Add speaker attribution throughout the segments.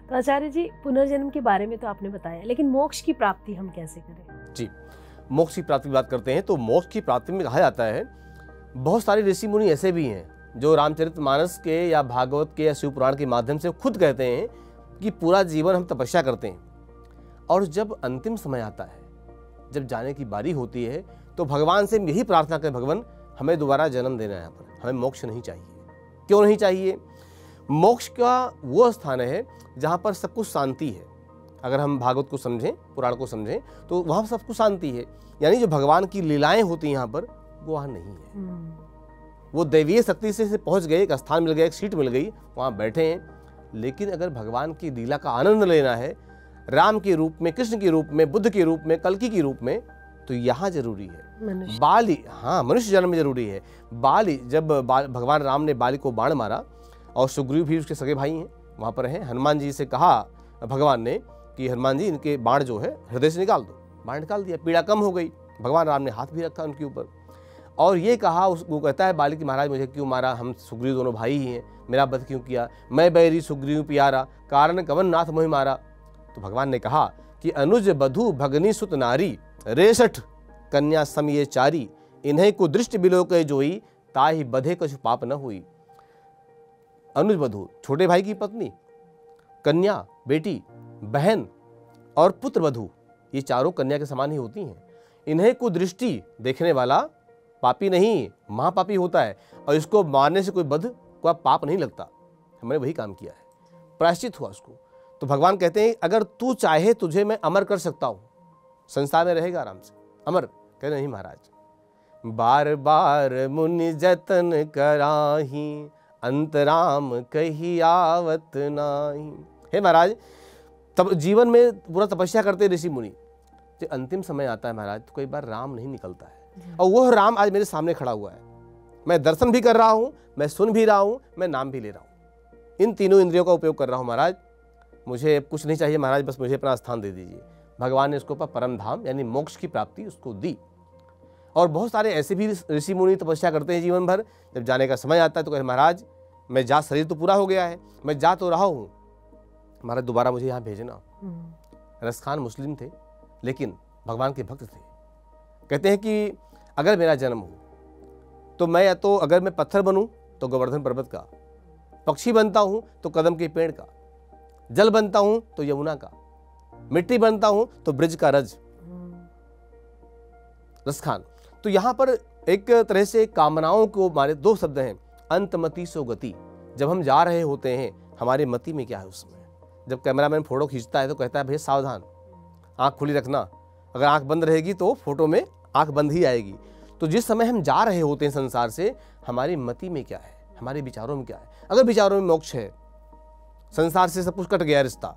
Speaker 1: तो आचार्य जी, पुनर्जन्म के बारे में तो आपने बताया, लेकिन मोक्ष की प्राप्ति हम कैसे करें?
Speaker 2: जी, मोक्ष की प्राप्ति की बात करते हैं तो मोक्ष की प्राप्ति में कहा जाता है, बहुत सारे ऋषि मुनि ऐसे भी हैं जो रामचरितमानस के या भागवत के या शिव पुराण के माध्यम से खुद कहते हैं कि पूरा जीवन हम तपस्या करते हैं और जब अंतिम समय आता है, जब जाने की बारी होती है, तो भगवान से यही प्रार्थना करें, भगवान हमें दोबारा जन्म देना है, यहाँ पर हमें मोक्ष नहीं चाहिए। क्यों नहीं चाहिए? मोक्ष का वो स्थान है जहाँ पर सब कुछ शांति है। अगर हम भागवत को समझें, पुराण को समझें, तो वहाँ सब कुछ शांति है, यानी जो भगवान की लीलाएं होती हैं यहाँ पर, वो वहाँ नहीं है। वो दैवीय शक्ति से पहुँच गए, एक स्थान मिल गया, एक सीट मिल गई, वहाँ बैठे हैं। लेकिन अगर भगवान की लीला का आनंद लेना है, राम के रूप में, कृष्ण के रूप में, बुद्ध के रूप में, कल्कि के रूप में, तो यहाँ जरूरी है बाली। हाँ, मनुष्य जन्म में जरूरी है। बाली, जब भगवान राम ने बाली को बाण मारा और सुग्रीव भी उसके सगे भाई हैं, वहाँ पर हैं, हनुमान जी से कहा भगवान ने कि हनुमान जी इनके बाण जो है हृदय से निकाल दो। बाण निकाल दिया, पीड़ा कम हो गई। भगवान राम ने हाथ भी रखा उनके ऊपर और ये कहा, उसको कहता है बाली कि महाराज मुझे क्यों मारा, हम सुग्रीव दोनों भाई ही हैं, मेरा वध क्यों किया, मैं बैरी सुग्रीव प्यारा, कारण कवन नाथ मोहि मारा। तो भगवान ने कहा कि अनुज बधु भगनी सुत नारी, रेसठ कन्या सम ये चारी, इन्हें को दृष्टि बिलोके जोई, ताहि बधे कछु पाप न हुई। अनुज बधु, छोटे भाई की पत्नी, कन्या बेटी, बहन और पुत्र वधु, ये चारों कन्या के समान ही होती हैं। इन्हें को दृष्टि, देखने वाला पापी नहीं, महापापी होता है, और इसको मारने से कोई बध का पाप नहीं लगता। हमने वही काम किया है, प्रायश्चित हुआ उसको। तो भगवान कहते हैं अगर तू चाहे तुझे मैं अमर कर सकता हूँ, संसार में रहेगा आराम से अमर। कह नहीं महाराज, बार बार मुनि जतन कराही, अंतराम कही आवत नाही। हे महाराज, तब जीवन में पूरा तपस्या करते ऋषि मुनि, जब अंतिम समय आता है महाराज, तो कई बार राम नहीं निकलता है, और वो राम आज मेरे सामने खड़ा हुआ है। मैं दर्शन भी कर रहा हूँ, मैं सुन भी रहा हूँ, मैं नाम भी ले रहा हूँ, इन तीनों इंद्रियों का उपयोग कर रहा हूँ। महाराज मुझे कुछ नहीं चाहिए महाराज, बस मुझे अपना स्थान दे दीजिए। भगवान ने उसको परम धाम यानी मोक्ष की प्राप्ति उसको दी। और बहुत सारे ऐसे भी ऋषि मुनि तपस्या करते हैं जीवन भर, जब जाने का समय आता है तो कहे महाराज मैं जा, शरीर तो पूरा हो गया है, मैं जा तो रहा हूँ, महाराज दोबारा मुझे यहाँ भेजना। रसखान मुस्लिम थे लेकिन भगवान के भक्त थे। कहते हैं कि अगर मेरा जन्म हो तो मैं, या तो अगर मैं पत्थर बनूं तो गोवर्धन पर्वत का, पक्षी बनता हूं तो कदम के पेड़ का, जल बनता हूं तो यमुना का, मिट्टी बनता हूं तो ब्रिज का रज। रसखान। तो यहां पर एक तरह से कामनाओं को मारे दो शब्द हैं, अंतमति सो गति। जब हम जा रहे होते हैं, हमारे मति में क्या है उसमें। जब कैमरामैन फोटो खींचता है तो कहता है भैया सावधान, आंख खुली रखना, अगर आंख बंद रहेगी तो फोटो में आंख बंद ही आएगी। तो जिस समय हम जा रहे होते हैं संसार से, हमारी मति में क्या है, हमारे विचारों में क्या है। अगर विचारों में मोक्ष है, संसार से सब कुछ कट गया, रिश्ता,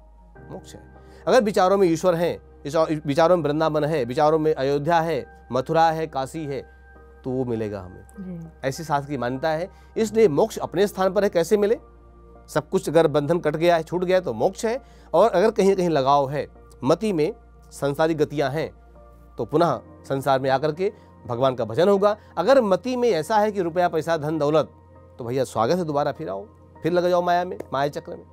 Speaker 2: मोक्ष है। अगर विचारों में ईश्वर है, विचारों में वृंदावन है, विचारों में अयोध्या है, मथुरा है, काशी है, तो वो मिलेगा हमें। ऐसी शास्त्र की मान्यता है। इसलिए मोक्ष अपने स्थान पर है, कैसे मिले। सब कुछ अगर बंधन कट गया है, छूट गया है, तो मोक्ष है। और अगर कहीं कहीं लगाव है, मति में संसारी गतियां हैं, तो पुनः संसार में आकर के भगवान का भजन होगा। अगर मति में ऐसा है कि रुपया पैसा धन दौलत, तो भैया स्वागत है, दोबारा फिर आओ, फिर लग जाओ माया में, माया चक्र में।